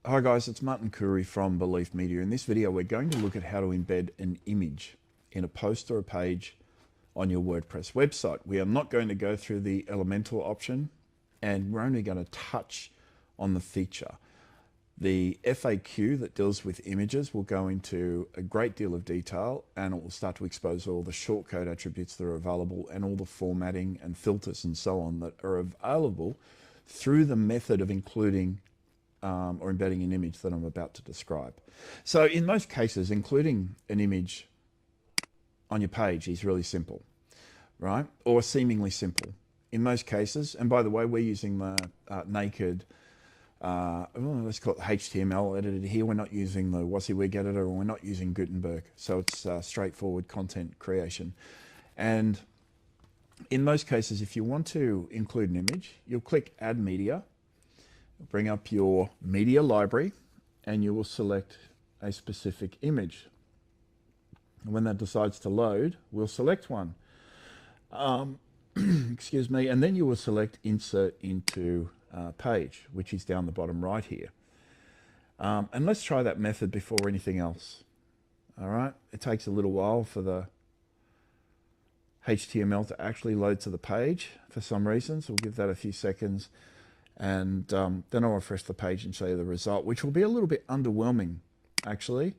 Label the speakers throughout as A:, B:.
A: Hi guys, it's Martin Curry from Belief Media. In this video, we're going to look at how to embed an image in a post or a page on your WordPress website. We are not going to go through the elemental option, and we're only going to touch on the feature. The FAQ that deals with images will go into a great deal of detail, and it will start to expose all the shortcode attributes that are available and all the formatting and filters and so on that are available through the method of including or embedding an image that I'm about to describe. So in most cases, including an image on your page is really simple, right? Or seemingly simple in most cases. And by the way, we're using the naked, let's call it HTML editor here. We're not using the WYSIWYG editor, or we're not using Gutenberg. So it's straightforward content creation. And in most cases, if you want to include an image, you'll click Add Media, bring up your media library, and you will select a specific image. And when that decides to load, we'll select one. Excuse me, and then you will select Insert into Page, which is down the bottom right here. And let's try that method before anything else. All right, it takes a little while for the HTML to actually load to the page for some reason, so we'll give that a few seconds. And then I'll refresh the page and show you the result, which will be a little bit underwhelming, actually.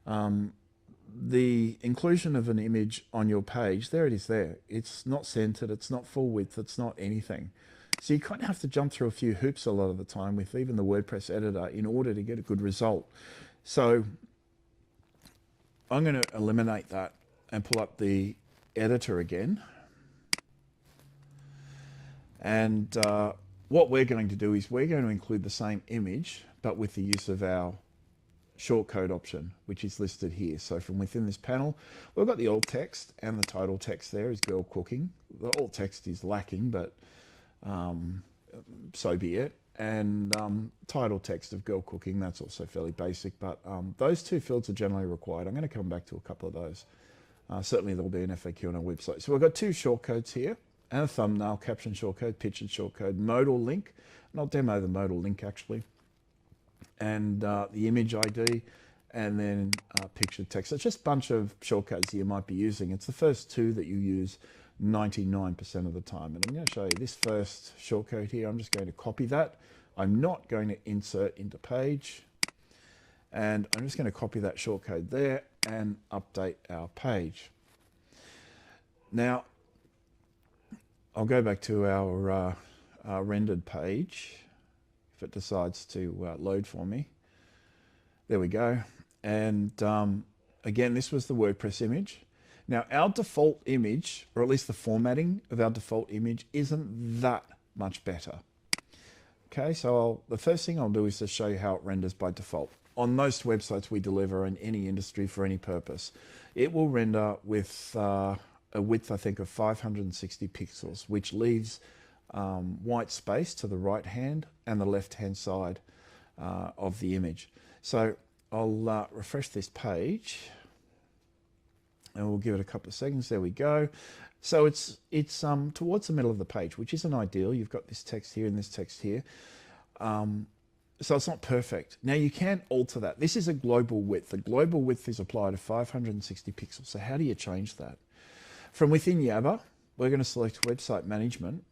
A: The inclusion of an image on your page, there it is there. It's not centered, it's not full width, it's not anything. So you kind of have to jump through a few hoops a lot of the time with even the WordPress editor in order to get a good result. So I'm going to eliminate that and pull up the editor again. And what we're going to do is we're going to include the same image, but with the use of our shortcode option, which is listed here. So from within this panel, we've got the alt text, and the title text there is girl cooking. The alt text is lacking, but so be it. And title text of girl cooking, that's also fairly basic, but those two fields are generally required. I'm going to come back to a couple of those. Certainly there'll be an FAQ on our website. So we've got two shortcodes here, and a thumbnail, caption shortcode, picture shortcode, modal link, and I'll demo the modal link actually, and the image ID, and then picture text. So it's just a bunch of shortcodes you might be using. It's the first two that you use 99% of the time. And I'm going to show you this first shortcode here. I'm just going to copy that. I'm not going to insert into page, and I'm just going to copy that shortcode there and update our page. Now, I'll go back to our rendered page if it decides to load for me. There we go. And again, this was the WordPress image. Now, our default image, or at least the formatting of our default image, isn't that much better. Okay, so the first thing I'll do is to show you how it renders by default. On most websites we deliver in any industry for any purpose, it will render with a width, I think, of 560 pixels, which leaves white space to the right hand and the left hand side of the image. So I'll refresh this page, and we'll give it a couple of seconds. There we go. So it's towards the middle of the page, which isn't ideal. You've got this text here and this text here. So it's not perfect. Now you can alter that. This is a global width. The global width is applied to 560 pixels. So how do you change that? From within Yabba, we're going to select Website Management,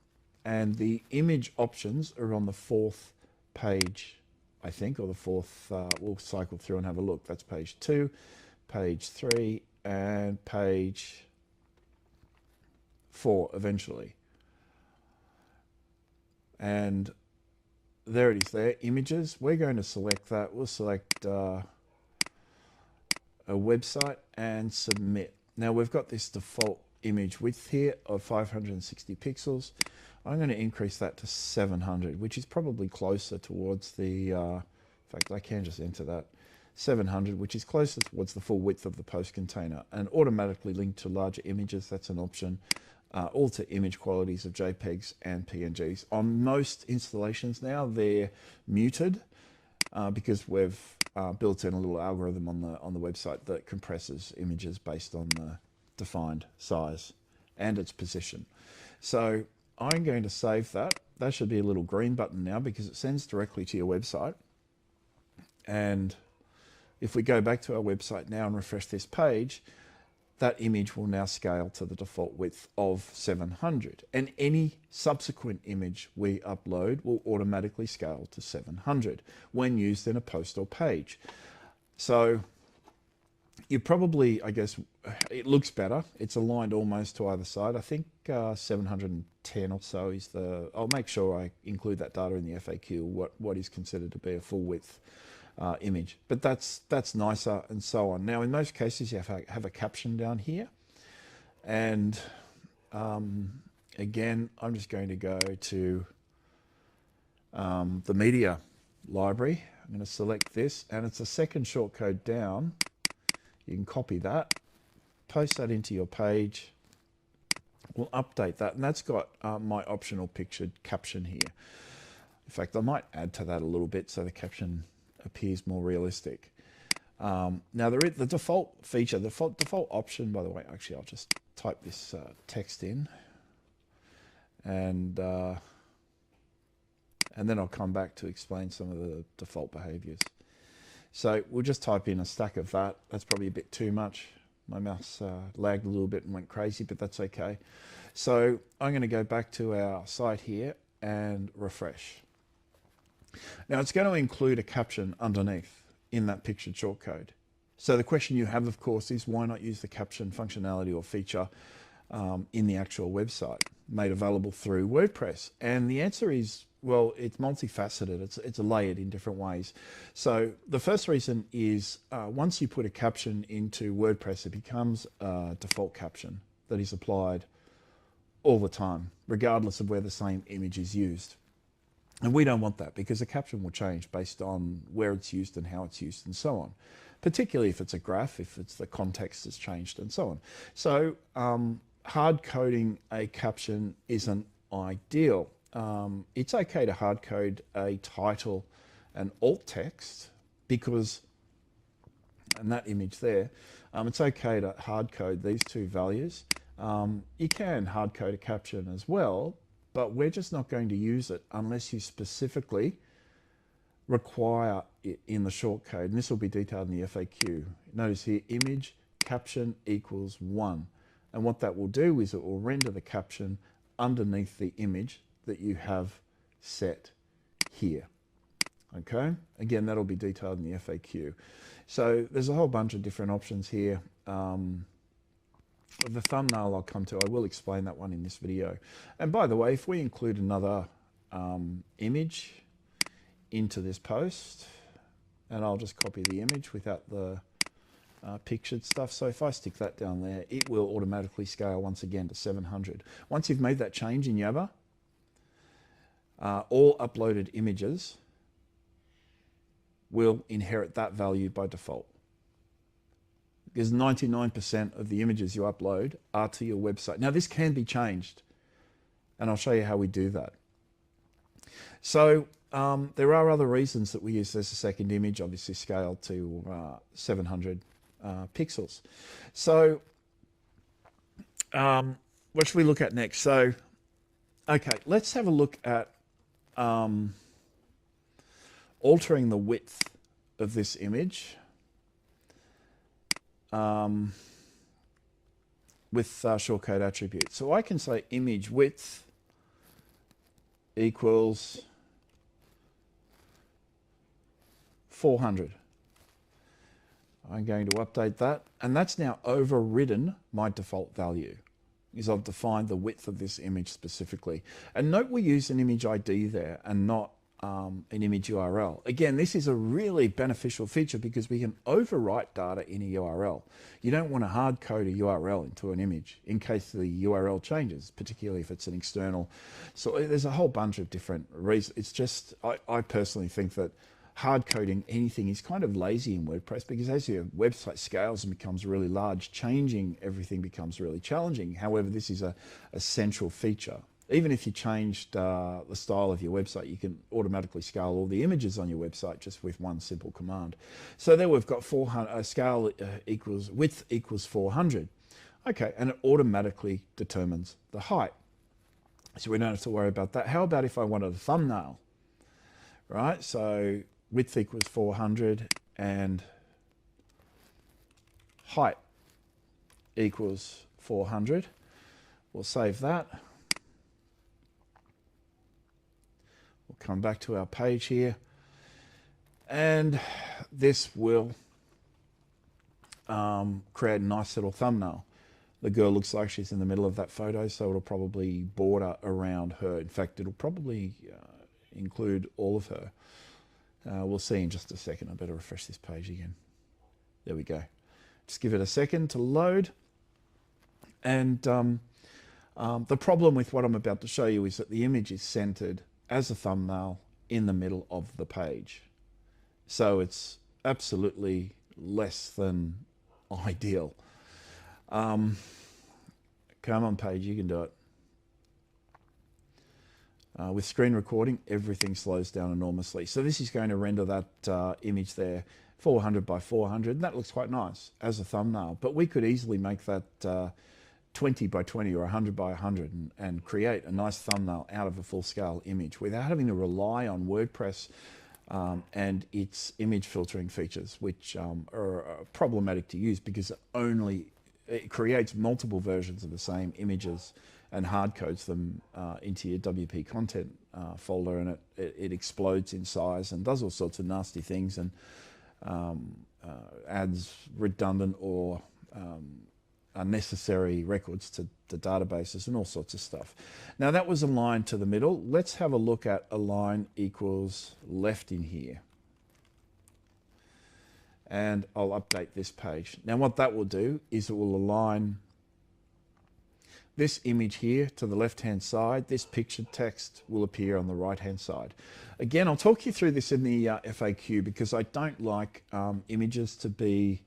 A: and the image options are on the fourth page, I think, or the fourth. We'll cycle through and have a look. That's page 2, page 3, and page 4 eventually. And there it is there, images. We're going to select that. We'll select a website and submit. Now we've got this default image width here of 560 pixels. I'm going to increase that to 700, which is probably closer towards the, in fact, I can just enter that, 700, which is closer towards the full width of the post container, and automatically link to larger images. That's an option. Alter image qualities of JPEGs and PNGs. On most installations now, they're muted because we've built in a little algorithm on the website that compresses images based on the defined size and its position. So I'm going to save that. That should be a little green button now because it sends directly to your website. And if we go back to our website now and refresh this page, that image will now scale to the default width of 700. And any subsequent image we upload will automatically scale to 700 when used in a post or page. So you probably, I guess, it looks better. It's aligned almost to either side. I think 710 or so is the, I'll make sure I include that data in the FAQ, what is considered to be a full width image. But that's nicer and so on. Now, in most cases, you have a caption down here. And again, I'm just going to go to the media library. I'm going to select this, and it's a second shortcode down. You can copy that, post that into your page. We'll update that, and that's got my optional pictured caption here. In fact, I might add to that a little bit so the caption appears more realistic. Now, the default feature, the default option, by the way, actually, I'll just type this text in, and then I'll come back to explain some of the default behaviors. So we'll just type in a stack of that. That's probably a bit too much. My mouse lagged a little bit and went crazy, but that's okay. So I'm going to go back to our site here and refresh. Now it's going to include a caption underneath in that pictured shortcode. So the question you have, of course, is why not use the caption functionality or feature in the actual website made available through WordPress? And the answer is, well, it's multifaceted. It's layered in different ways. So the first reason is once you put a caption into WordPress, it becomes a default caption that is applied all the time, regardless of where the same image is used. And we don't want that, because the caption will change based on where it's used and how it's used and so on, particularly if it's a graph, if it's the context has changed and so on. So hard coding a caption isn't ideal. It's okay to hard code a title and alt text because, and that image there, it's okay to hard code these two values. You can hard code a caption as well, but we're just not going to use it unless you specifically require it in the shortcode. And this will be detailed in the FAQ. Notice here, image caption equals 1. And what that will do is it will render the caption underneath the image that you have set here. Okay, again, that'll be detailed in the FAQ. So there's a whole bunch of different options here. The thumbnail I'll come to, I will explain that one in this video. And by the way, if we include another image into this post, and I'll just copy the image without the pictured stuff. So if I stick that down there, it will automatically scale once again to 700. Once you've made that change in Yabba, all uploaded images will inherit that value by default, because 99% of the images you upload are to your website. Now this can be changed, and I'll show you how we do that. So there are other reasons that we use this as a second image, obviously scaled to 700 pixels. So what should we look at next? So, okay, let's have a look at altering the width of this image with shortcode attributes. So I can say image width equals 400. I'm going to update that, and that's now overridden my default value, because I've defined the width of this image specifically. And note we use an image ID there and not an image URL. Again, this is a really beneficial feature because we can overwrite data in a URL. You don't want to hard code a URL into an image in case the URL changes, particularly if it's an external. So there's a whole bunch of different reasons. It's just, I personally think that hard coding anything is kind of lazy in WordPress, because as your website scales and becomes really large, changing everything becomes really challenging. However, this is a central feature. Even if you changed the style of your website, you can automatically scale all the images on your website just with one simple command. So there we've got 400, scale equals width equals 400. Okay, and it automatically determines the height. So we don't have to worry about that. How about if I wanted a thumbnail? Right, so width equals 400 and height equals 400. We'll save that. We'll come back to our page here, and this will create a nice little thumbnail. The girl looks like she's in the middle of that photo, so it'll probably border around her. In fact, it'll probably include all of her. We'll see in just a second. I better refresh this page again. There we go. Just give it a second to load. And the problem with what I'm about to show you is that the image is centered as a thumbnail in the middle of the page. So it's absolutely less than ideal. Come on, page, you can do it. With screen recording, everything slows down enormously. So this is going to render that image there 400 by 400, and that looks quite nice as a thumbnail. But we could easily make that 20 by 20 or 100 by 100 and create a nice thumbnail out of a full-scale image without having to rely on WordPress and its image filtering features, which are problematic to use because it creates multiple versions of the same images and hard codes them into your WP content folder, and it explodes in size and does all sorts of nasty things, and adds redundant or unnecessary records to databases and all sorts of stuff. Now that was aligned to the middle. Let's have a look at align equals left in here. And I'll update this page. Now what that will do is it will align this image here to the left-hand side. This pictured text will appear on the right-hand side. Again, I'll talk you through this in the FAQ because I don't like images to be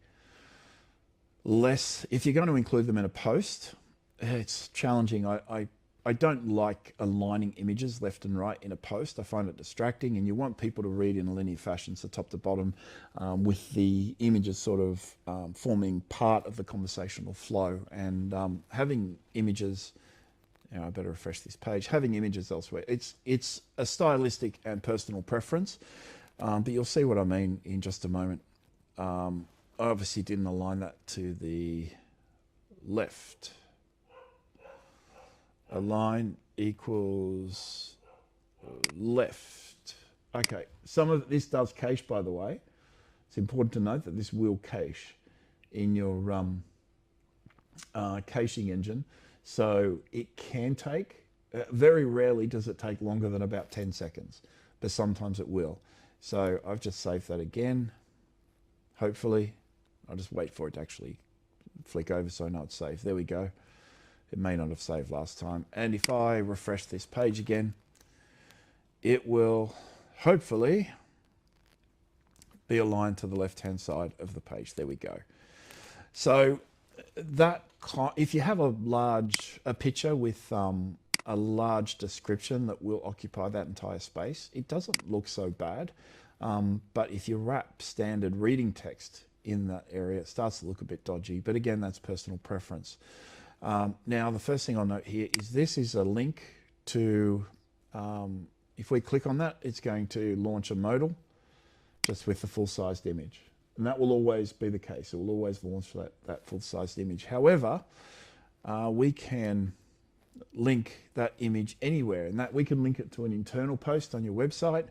A: less. If you're going to include them in a post, it's challenging. I don't like aligning images left and right in a post. I find it distracting, and you want people to read in a linear fashion, so top to bottom, with the images sort of forming part of the conversational flow. And having images, I better refresh this page, having images elsewhere, it's a stylistic and personal preference, but you'll see what I mean in just a moment. I obviously didn't align that to the left. Align equals left. Okay, some of this does cache, by the way. It's important to note that this will cache in your caching engine. So it can take, very rarely does it take longer than about 10 seconds, but sometimes it will. So I've just saved that again. Hopefully, I'll just wait for it to actually flick over so I know it's saved. There we go. It may not have saved last time. And if I refresh this page again, it will hopefully be aligned to the left-hand side of the page. There we go. So that, if you have a picture with a large description that will occupy that entire space, it doesn't look so bad. But if you wrap standard reading text in that area, it starts to look a bit dodgy. But again, that's personal preference. Now, the first thing I'll note here is this is a link to, if we click on that, it's going to launch a modal just with the full-sized image. And that will always be the case. It will always launch that full-sized image. However, we can link that image anywhere, and that we can link it to an internal post on your website,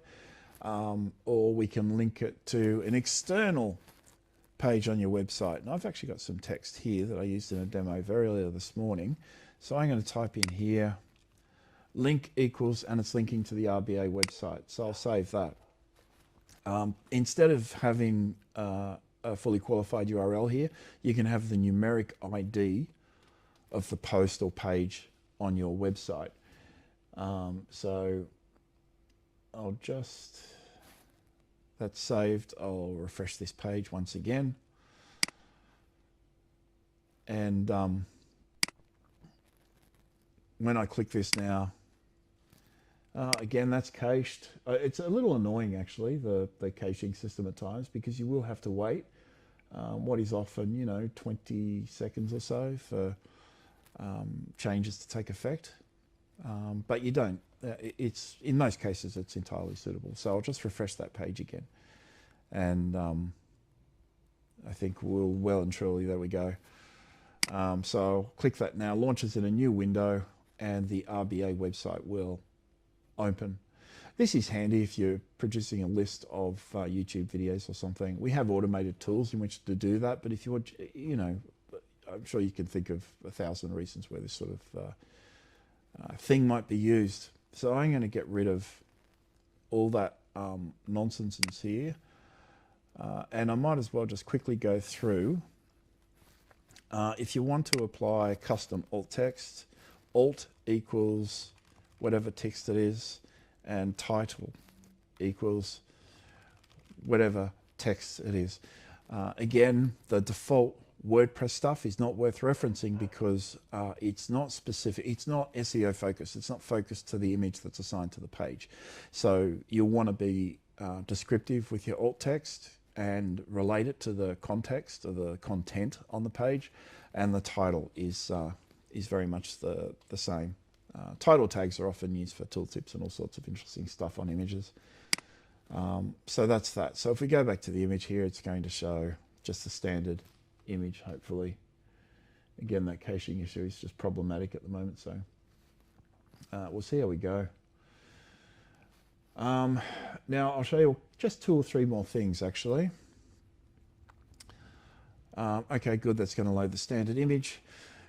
A: or we can link it to an external page on your website. And I've actually got some text here that I used in a demo very earlier this morning. So I'm going to type in here, link equals, and it's linking to the RBA website. So I'll save that. Instead of having a fully qualified URL here, you can have the numeric ID of the post or page on your website. So I'll just, that's saved. I'll refresh this page once again. And when I click this now, again, that's cached. It's a little annoying, actually, the caching system at times, because you will have to wait what is often, 20 seconds or so for changes to take effect. But you don't it's in most cases it's entirely suitable. So I'll just refresh that page again, and I think we'll well and truly, there we go. So I'll click that now, launches in a new window, and the RBA website will open. This is handy if you're producing a list of YouTube videos or something. We have automated tools in which to do that, but if you're, you know, I'm sure you can think of 1,000 reasons where this sort of thing might be used. So I'm going to get rid of all that nonsense here, and I might as well just quickly go through. If you want to apply custom alt text, alt equals whatever text it is, and title equals whatever text it is. Again, the default WordPress stuff is not worth referencing because it's not specific, it's not SEO focused, it's not focused to the image that's assigned to the page. So you'll want to be descriptive with your alt text and relate it to the context or the content on the page, and the title is very much the same. Title tags are often used for tooltips and all sorts of interesting stuff on images. So that's that. So if we go back to the image here, it's going to show just the standard image, hopefully. Again, that caching issue is just problematic at the moment, so we'll see how we go. Now I'll show you just 2 or 3 more things actually. Okay, good, that's going to load the standard image.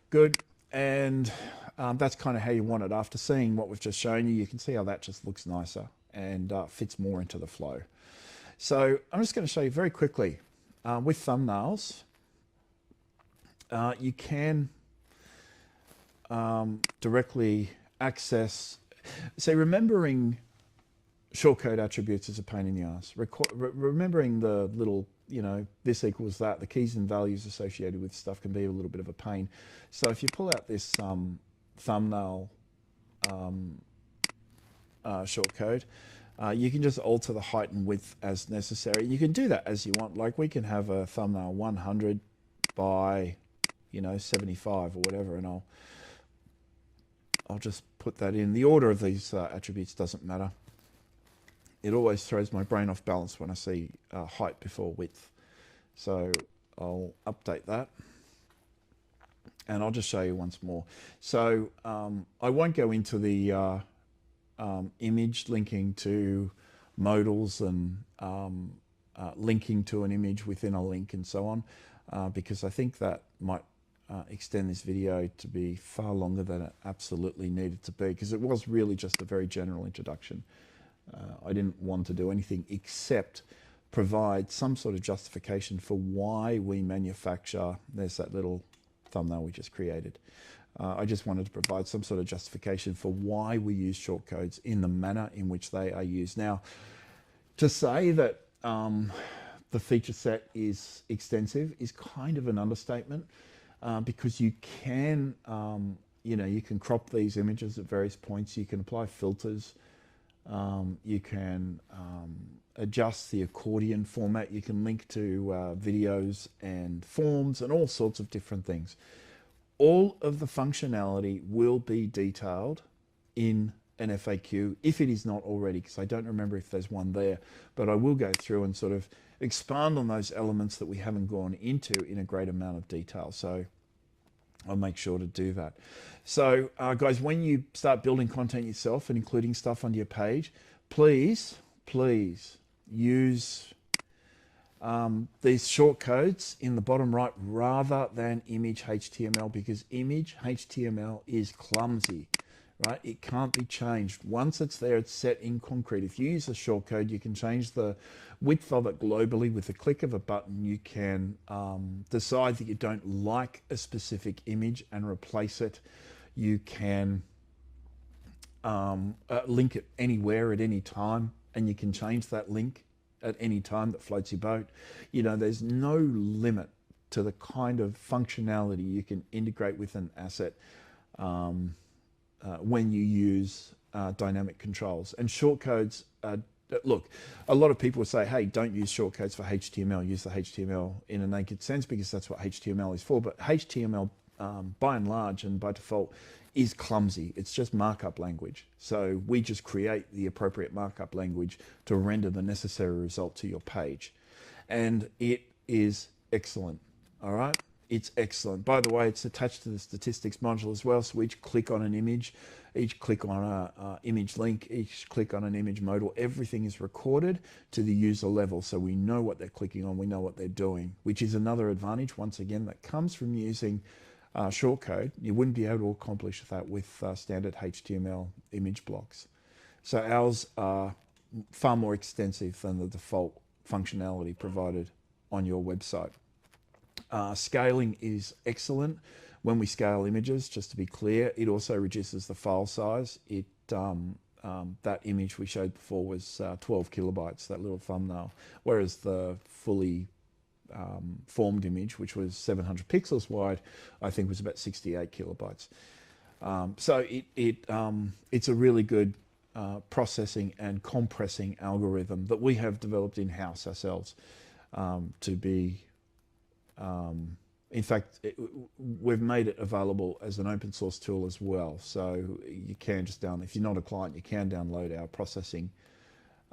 A: Good, and that's kind of how you want it. After seeing what we've just shown you, you can see how that just looks nicer and fits more into the flow. So I'm just going to show you very quickly with thumbnails. You can directly access, say, remembering shortcode attributes is a pain in the ass. Remembering the little, you know, this equals that, the keys and values associated with stuff can be a little bit of a pain. So if you pull out this thumbnail shortcode, you can just alter the height and width as necessary. You can do that as you want. Like we can have a thumbnail 100 by, you know, 75 or whatever, and I'll just put that in. The order of these attributes doesn't matter. It always throws my brain off balance when I see height before width. So I'll update that. And I'll just show you once more. So I won't go into the image linking to modals and linking to an image within a link and so on, because I think that might extend this video to be far longer than it absolutely needed to be, because it was really just a very general introduction. I didn't want to do anything except provide some sort of justification for why we manufacture, there's that little thumbnail we just created. I just wanted to provide some sort of justification for why we use shortcodes in the manner in which they are used. Now, to say that the feature set is extensive is kind of an understatement, because you can, you know, you can crop these images at various points. You can apply filters. You can adjust the accordion format. You can link to videos and forms and all sorts of different things. All of the functionality will be detailed in an FAQ if it is not already, because I don't remember if there's one there, but I will go through and sort of expand on those elements that we haven't gone into in a great amount of detail. So I'll make sure to do that. So guys, when you start building content yourself and including stuff onto your page, please use these shortcodes in the bottom right rather than image HTML, because image HTML is clumsy, right? It can't be changed. Once it's there, it's set in concrete. If you use a shortcode, you can change the width of it globally with the click of a button. You can decide that you don't like a specific image and replace it. You can link it anywhere at any time, and you can change that link at any time that floats your boat. You know, there's no limit to the kind of functionality you can integrate with an asset when you use dynamic controls. And shortcodes, look, a lot of people would say, hey, don't use shortcodes for HTML, use the HTML in a naked sense, because that's what HTML is for. But HTML, by and large and by default, is clumsy. It's just markup language. So we just create the appropriate markup language to render the necessary result to your page. And it is excellent. All right. It's excellent. By the way, it's attached to the statistics module as well. So each click on an image, each click on a image link, each click on an image modal, everything is recorded to the user level. So we know what they're clicking on, we know what they're doing, which is another advantage, once again, that comes from using Shortcode. You wouldn't be able to accomplish that with standard HTML image blocks. So ours are far more extensive than the default functionality provided on your website. Scaling is excellent. When we scale images, just to be clear, it also reduces the file size. That image we showed before was 12 kilobytes, that little thumbnail, whereas the fully formed image, which was 700 pixels wide, I think was about 68 kilobytes. So it's a really good processing and compressing algorithm that we have developed in-house ourselves to be in fact, we've made it available as an open source tool as well. So you can just if you're not a client, you can download our processing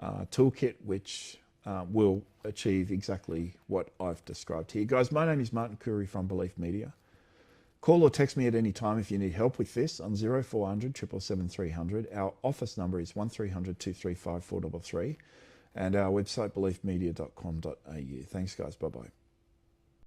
A: toolkit, which will achieve exactly what I've described here. Guys, my name is Martin Curry from Belief Media. Call or text me at any time if you need help with this on 0400 777 300. Our office number is 1300 235 433, and our website beliefmedia.com.au. Thanks, guys. Bye-bye.